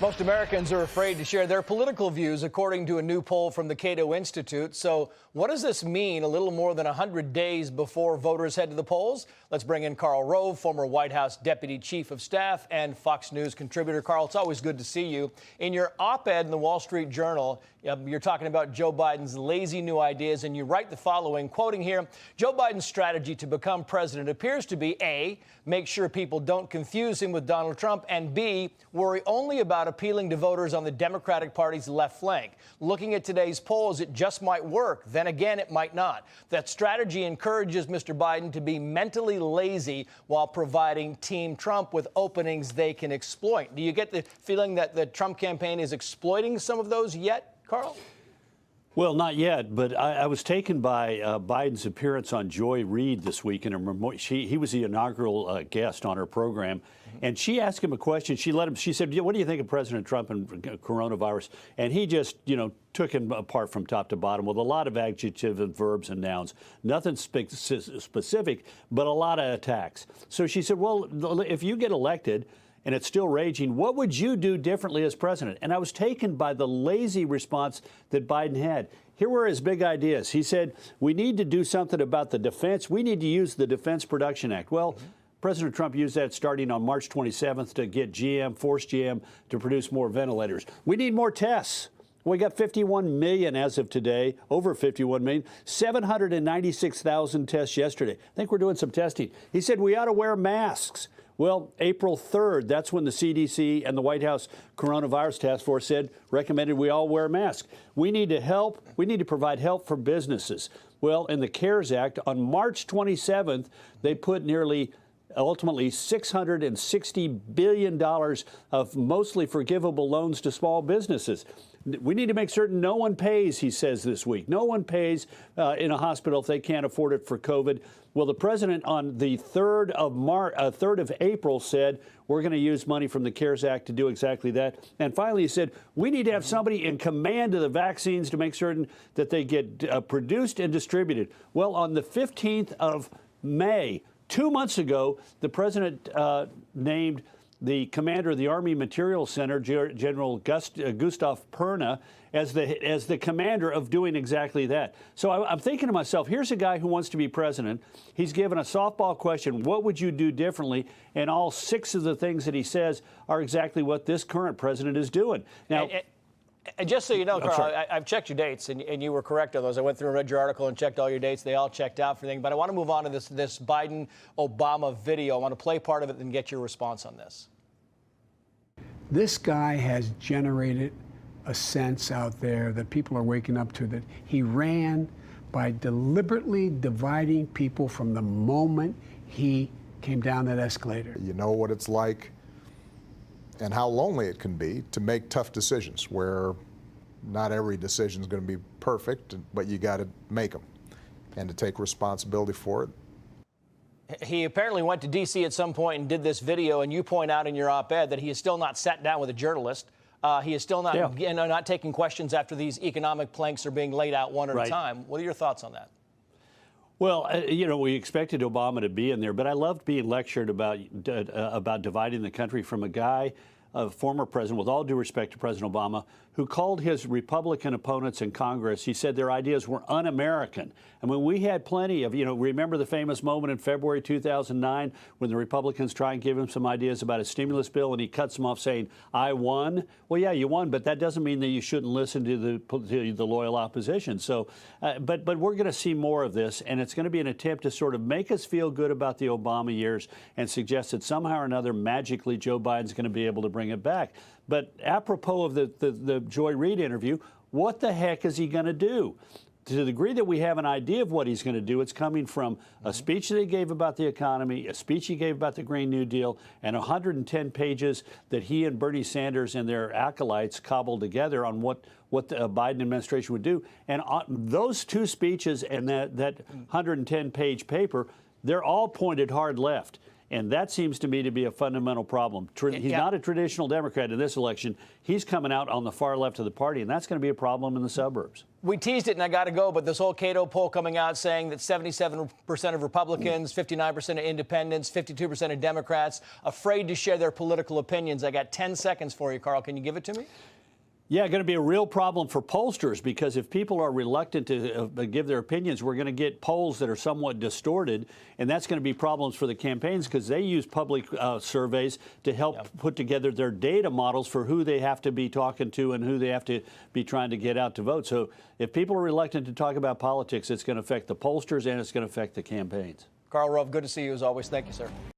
Most Americans are afraid to share their political views, according to a new poll from the Cato Institute. So what does this mean a little more than 100 days before voters head to the polls? Let's bring in Karl Rove, former White House Deputy Chief of Staff and Fox News contributor. Karl, it's always good to see you. In your op-ed in the Wall Street Journal, you're talking about Joe Biden's lazy new ideas, and you write the following, quoting here, Joe Biden's strategy to become president appears to be A, make sure people don't confuse him with Donald Trump, and B, worry only about appealing to voters on the Democratic Party's left flank. Looking at today's polls, it just might work. Then again, it might not. That strategy encourages Mr. Biden to be mentally lazy while providing Team Trump with openings they can exploit. Do you get the feeling that the Trump campaign is exploiting some of those yet, Karl? Well, not yet, but I was taken by Biden's appearance on Joy Reid this week. He was the inaugural guest on her program, and she asked him a question. She said, "What do you think of President Trump and coronavirus?" And he just, took him apart from top to bottom with a lot of adjectives and verbs and nouns. Nothing specific, but a lot of attacks. So she said, "Well, if you get elected and it's still raging, what would you do differently as president?" And I was taken by the lazy response that Biden had. Here were his big ideas. He said, we need to do something about the defense. We need to use the Defense Production Act. Well, President Trump used that starting on March 27th to get force GM to produce more ventilators. We need more tests. We got 51 million as of today, over 51 million, 796,000 tests yesterday. I think we're doing some testing. He said we ought to wear masks. Well, April 3rd, that's when the CDC and the White House Coronavirus Task Force recommended we all wear masks. We need to help. We need to provide help for businesses. Well, in the CARES Act, on March 27th, they put ultimately $660 billion of mostly forgivable loans to small businesses. We need to make certain no one pays, he says this week. No one pays in a hospital if they can't afford it for COVID. Well, the president on the 3rd of April said we're going to use money from the CARES Act to do exactly that. And finally, he said we need to have somebody in command of the vaccines to make certain that they get produced and distributed. Well, on the 15th of May, 2 months ago, the president named the commander of the Army Material Center, General Gustav Perna, as the commander of doing exactly that. So I'm thinking to myself, here's a guy who wants to be president. He's given a softball question, what would you do differently? And all 6 of the things that he says are exactly what this current president is doing. Now, and just so you know, Karl, I've checked your dates, and you were correct on those. I went through and read your article and checked all your dates. They all checked out for everything. But I want to move on to this Biden-Obama video. I want to play part of it and get your response on this. This guy has generated a sense out there that people are waking up to, that he ran by deliberately dividing people from the moment he came down that escalator. You know what it's like and how lonely it can be to make tough decisions where not every decision is going to be perfect, but you got to make them and to take responsibility for it. He apparently went to D.C. at some point and did this video, and you point out in your op-ed that he has still not sat down with a journalist. He is still not, not taking questions after these economic planks are being laid out one at a time. What are your thoughts on that? Well, we expected Obama to be in there, but I loved being lectured about dividing the country from a guy, a former president, with all due respect to President Obama, who called his Republican opponents in Congress, he said their ideas were un-American. I mean, we had plenty of, remember the famous moment in February 2009 when the Republicans try and give him some ideas about a stimulus bill and he cuts them off saying, I won? Well, yeah, you won, but that doesn't mean that you shouldn't listen to the loyal opposition. So, but we're going to see more of this, and it's going to be an attempt to sort of make us feel good about the Obama years and suggest that somehow or another, magically, Joe Biden's going to be able to bring it back. But apropos of the Joy Reid interview, what the heck is he going to do? To the degree that we have an idea of what he's going to do, it's coming from a speech that he gave about the economy, a speech he gave about the Green New Deal, and 110 pages that he and Bernie Sanders and their acolytes cobbled together on what the Biden administration would do. And those 2 speeches and that 110-page paper, they're all pointed hard left. And that seems to me to be a fundamental problem. He's not a traditional Democrat in this election. He's coming out on the far left of the party, and that's going to be a problem in the suburbs. We teased it, and I got to go, but this whole Cato poll coming out saying that 77% of Republicans, 59% of independents, 52% of Democrats afraid to share their political opinions. I got 10 seconds for you, Karl. Can you give it to me? Yeah, going to be a real problem for pollsters, because if people are reluctant to give their opinions, we're going to get polls that are somewhat distorted, and that's going to be problems for the campaigns, because they use public surveys to help put together their data models for who they have to be talking to and who they have to be trying to get out to vote. So if people are reluctant to talk about politics, it's going to affect the pollsters and it's going to affect the campaigns. Karl Rove, good to see you as always. Thank you, sir.